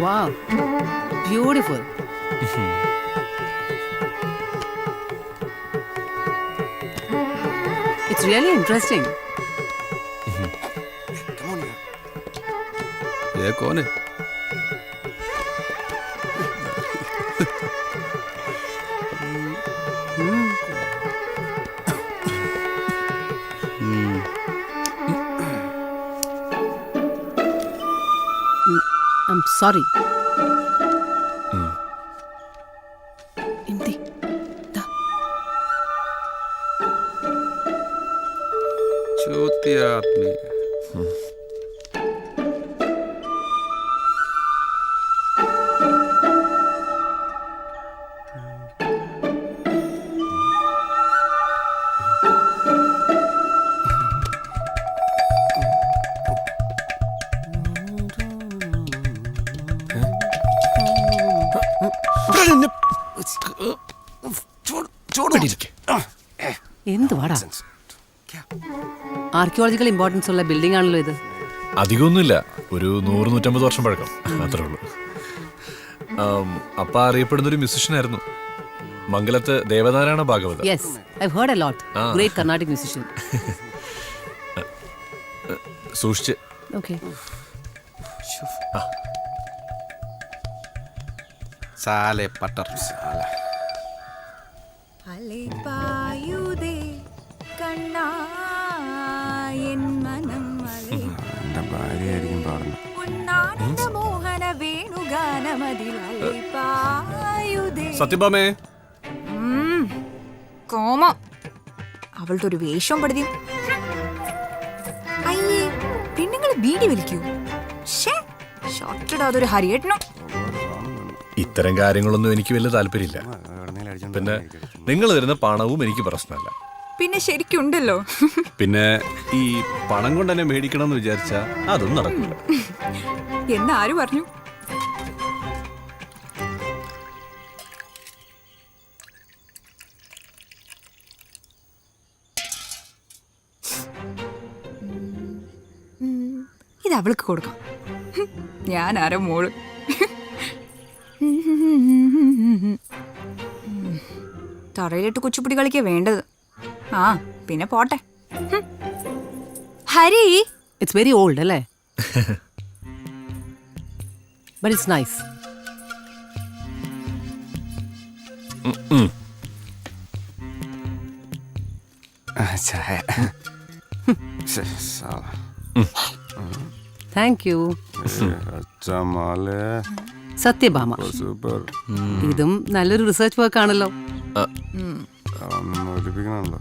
Wow, beautiful. It's really interesting. Come on, ये कौन है? I'm sorry. Hindi. Da. चूतिया आदमी. എന്തുവാടാ ആർക്കിയോളജിക്കൽ ഇമ്പോർട്ടൻസ് ഉള്ള ബിൽഡിംഗ് ആണല്ലോ ഇത്. അധികമൊന്നുമില്ല, ഒരു 100-150 വർഷം പഴക്കം, അത്രേ ഉള്ളൂ. അപ്പ അറിയപ്പെടുന്ന ഒരു മ്യൂസിഷ്യനായിരുന്നു, മംഗലത്ത് ദേവനാരായണ ഭാഗവത. Yes, I've heard a lot. Great Carnatic musician. സൂക്ഷിച്ച്. Okay. साले पटर साला. അലൈപായുതേ കണ്ണാ എൻ മനം അലൈ എൻ്റെ ഭാര്യയായിരിക്കും പാടുന്നത്. ഉണ്ണാനന്ദ മോഹന വേണുഗാനമതിൽ അലൈപായുതേ. സത്യഭാമേ, കോമം അവളുടെ ഒരു വേഷം പടുതി. അയ്യേ, പെണ്ണുങ്ങൾ ബീഡി വലിക്കൂ. ഷോർട്ടിടാതൊരു ഹരിയേട്ടനും. ഇത്തരം കാര്യങ്ങളൊന്നും എനിക്ക് വലിയ താല്പര്യമില്ല. പിന്നെ നിങ്ങൾ തരുന്ന പണവും എനിക്ക് പ്രശ്നമല്ല. പിന്നെ ശരിക്കുണ്ടല്ലോ. പിന്നെ ഈ പണം കൊണ്ട് തന്നെ മേടിക്കണം എന്ന് വിചാരിച്ചാ അതൊന്നും നടക്കില്ല. എന്നാര് പറഞ്ഞു? ഇത് അവൾക്ക് കൊടുക്കാം. ഞാൻ ആരോ മോള്. തറയിലിട്ട് കുച്ചിപ്പിടി കളിക്കാ വേണ്ടത്. ആ പിന്നെ പോട്ടെ. ഹരി, It's very old, അല്ലേ? But it's nice. ചായ. സാല. Thank you. അച്ഛമാലേ സത്യഭാമ. സൂപ്പർ. ഇതും നല്ലൊരു റിസർച്ച് വർക്ക് ആണല്ലോ. ഒലിപ്പിക്കണല്ലോ.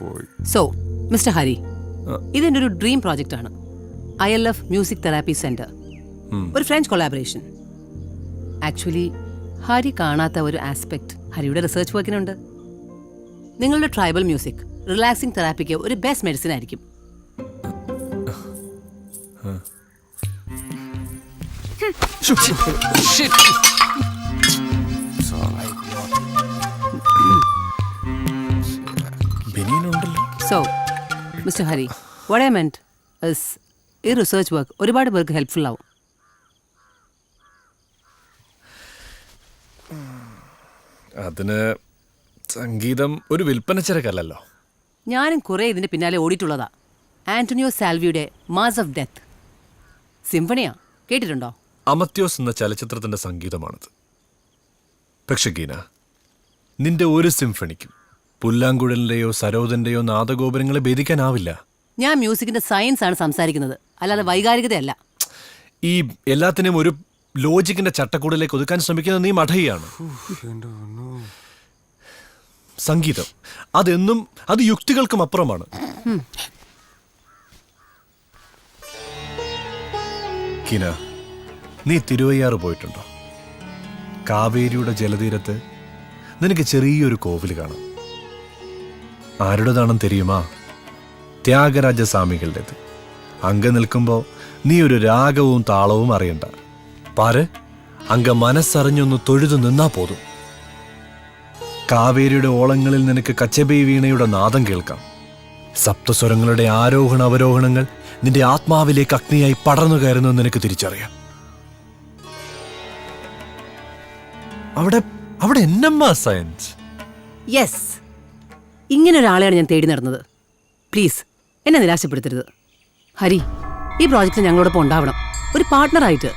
പോയി. സോ മിസ്റ്റർ ഹരി, ഇതെൻ്റെ ഒരു ഡ്രീം പ്രോജക്റ്റ് ആണ്. ILF മ്യൂസിക് തെറാപ്പി സെന്റർ, ഒരു ഫ്രഞ്ച് കൊളാബറേഷൻ. ആക്ച്വലി ഹരി കാണാത്ത ഒരു ആസ്പെക്ട് ഹരിയുടെ റിസർച്ച് വർക്കിനുണ്ട്. നിങ്ങളുടെ ട്രൈബൽ മ്യൂസിക് റിലാക്സിംഗ് തെറാപ്പിക്ക് ഒരു ബെസ്റ്റ് മെഡിസിൻ ആയിരിക്കും. So, Mr. Hari, what I meant is ഈ റിസർച്ച് വർക്ക് ഒരുപാട് പേർക്ക് ഹെൽപ്ഫുൾ ആവും. അതിന് സംഗീതം ഒരു വിൽപ്പനച്ചരക്കല്ലല്ലോ. ഞാനും കുറേ ഇതിന്റെ പിന്നാലെ ഓടിയിട്ടുള്ളതാ. ആന്റണിയോ സാൽവിയുടെ മാസ് ഓഫ് ഡെത്ത് സിംഫണിയാ, കേട്ടിട്ടുണ്ടോ? അമത്യോസ് എന്ന ചലച്ചിത്രത്തിന്റെ സംഗീതമാണത്. പക്ഷെ ഗീന, നിന്റെ ഒരു സിംഫണിക്കും പുല്ലാങ്കുഴലിന്റെയോ സരോദന്റെയോ നാദഗോപുരങ്ങളെ ഭേദിക്കാനാവില്ല. ഞാൻ മ്യൂസിക്കിന്റെ സയൻസ് ആണ് സംസാരിക്കുന്നത്, അല്ലാതെ വൈകാരികതയല്ല. ഈ എല്ലാത്തിനെയും ഒരു ലോജിക്കിന്റെ ചട്ടക്കൂടിലേക്ക് ഒതുക്കാൻ ശ്രമിക്കുന്നത് നീ മഠയാണ്. സംഗീതം അതെന്നും അത് യുക്തികൾക്കും അപ്പുറമാണ്. കിന, നീ തിരുവയ്യാറ് പോയിട്ടുണ്ടോ? കാവേരിയുടെ ജലതീരത്ത് നിനക്ക് ചെറിയൊരു കോവിൽ കാണാം. ആരുടേതാണെന്ന് തെരിയുമാ? ത്യാഗരാജസ്വാമികളുടേത്. അങ്ങ് നിൽക്കുമ്പോൾ നീ ഒരു രാഗവും താളവും അറിയണ്ട. പാര്, അങ്ങ് മനസ്സറിഞ്ഞൊന്ന് തൊഴുതു നിന്നാ പോതും. കാവേരിയുടെ ഓളങ്ങളിൽ നിനക്ക് കച്ചബൈ വീണയുടെ നാദം കേൾക്കാം. സപ്തസ്വരങ്ങളുടെ ആരോഹണ അവരോഹണങ്ങൾ നിന്റെ ആത്മാവിലേക്ക് അഗ്നിയായി പടർന്നു കയറുന്നത് നിനക്ക് തിരിച്ചറിയാം. അവിടെ അവിടെ എന്നമ്മാ സയൻസ്. യെസ്, ഇങ്ങനെ ഒരാളെയാണ് ഞാൻ തേടി നടന്നത്. പ്ലീസ് എന്നെ നിരാശപ്പെടുത്തരുത് ഹരി. ഈ പ്രോജക്റ്റിൽ ഞങ്ങളോടൊപ്പം ഉണ്ടാവണം, ഒരു പാർട്ട്ണറായിട്ട്.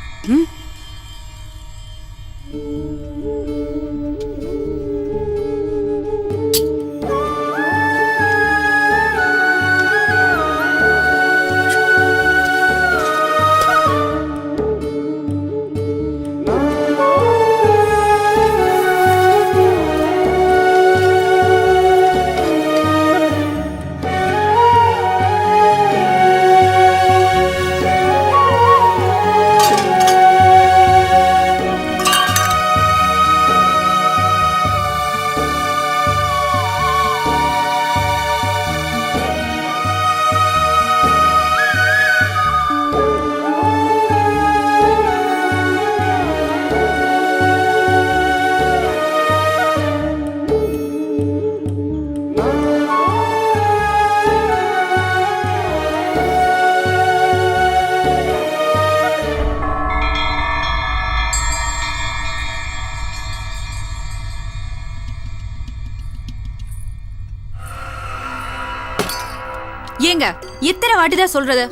ஏங்க எத்தனை வாட்டி தான் சொல்றது?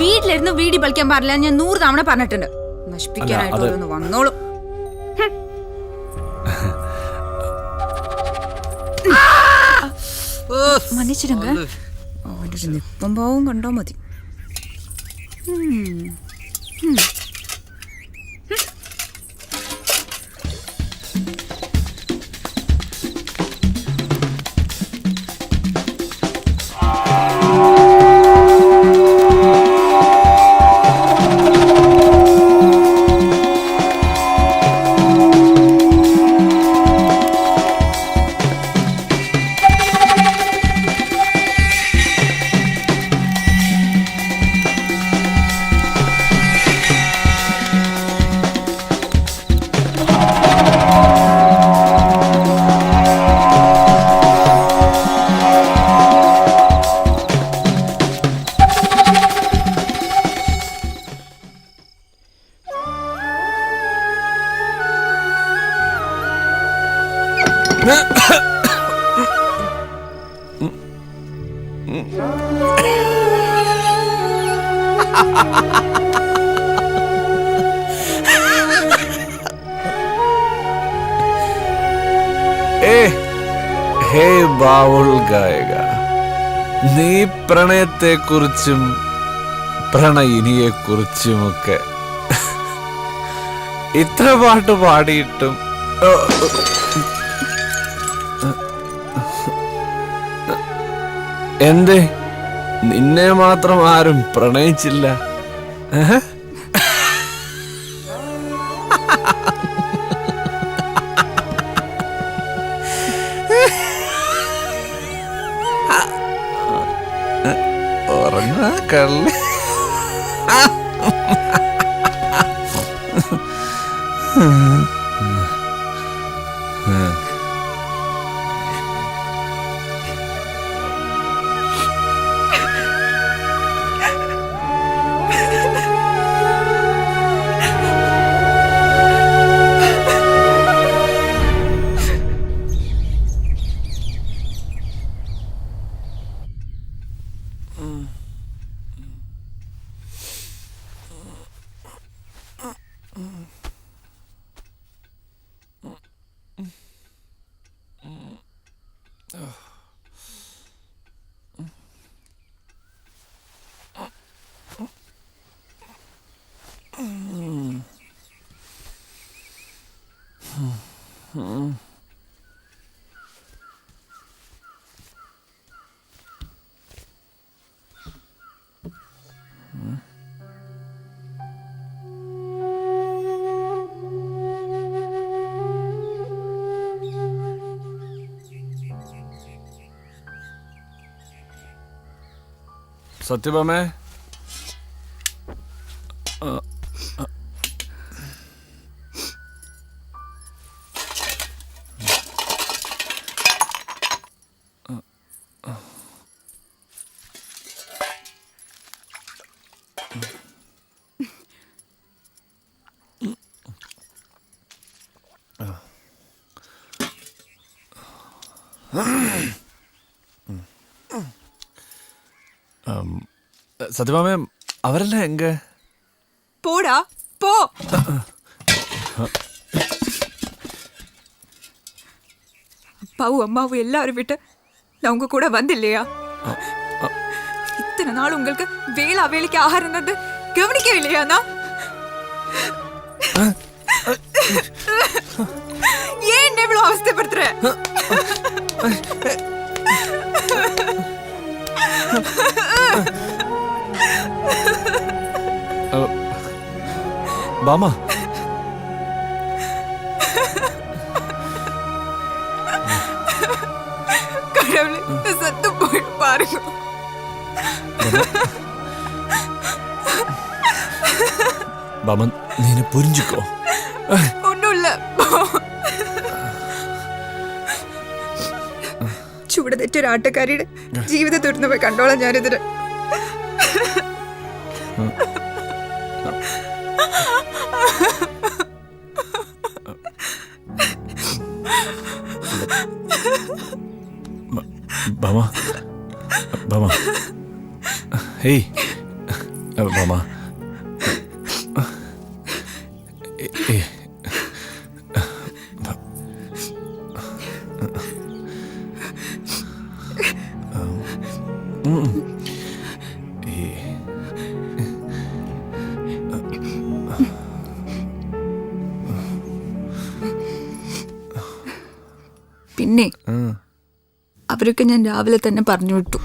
வீட்ல இருந்து வீடி பலிക്കാൻ പാടില്ല ഞാൻ 100 തവണ പറഞ്ഞിട്ടുണ്ട്. നശിപ്പിക്കാനായിട്ട് ഓരോന്ന് വന്നോളും. മன்னிச்சிடுங்க. അവന്റെ ഒരു നിപ്പം പാവം കണ്ടാ മതി. ഹേ ബാവുൾ ഗായക, നീ പ്രണയത്തെക്കുറിച്ചും പ്രണയിനിയെക്കുറിച്ചുമൊക്കെ ഇത്ര പാട്ട് പാടിയിട്ടും എന്തേ നിന്നെ മാത്രം ആരും പ്രണയിച്ചില്ല? ഉറങ്ങാ കള്ളി. സത്യഭാമേ, സത്യഭാമ അവരെല്ലാം എങ്ക போடா போ. அப்பாவும் அம்மாவும் எல்லாரும் விட்டு நான் உங்க கூட வந்தில்லையா? இத்தனை நாள் உங்களுக்கு வேளா வேலைக்கு ஆகாரம் தந்து கவனிக்கவே இல்லையா? ஏன் இவ்வளவு அவஸ்தைப்படுத்துற? பாமா கடவுளே, சத்து போய் பாருங்க. ബാമ നീനെ പുരിഞ്ചിക്കോ. ഒന്നുമില്ല. ചൂട് തെറ്റൊരു ആട്ടക്കാരിയുടെ ജീവിതം തുറന്നു പോയി കണ്ടോളാം ഞാനിതിന്. ബാമ ബാമ ഹേയ് ബാമ പിന്നെ അവരൊക്കെ ഞാൻ രാവിലെ തന്നെ പറഞ്ഞു വിട്ടു.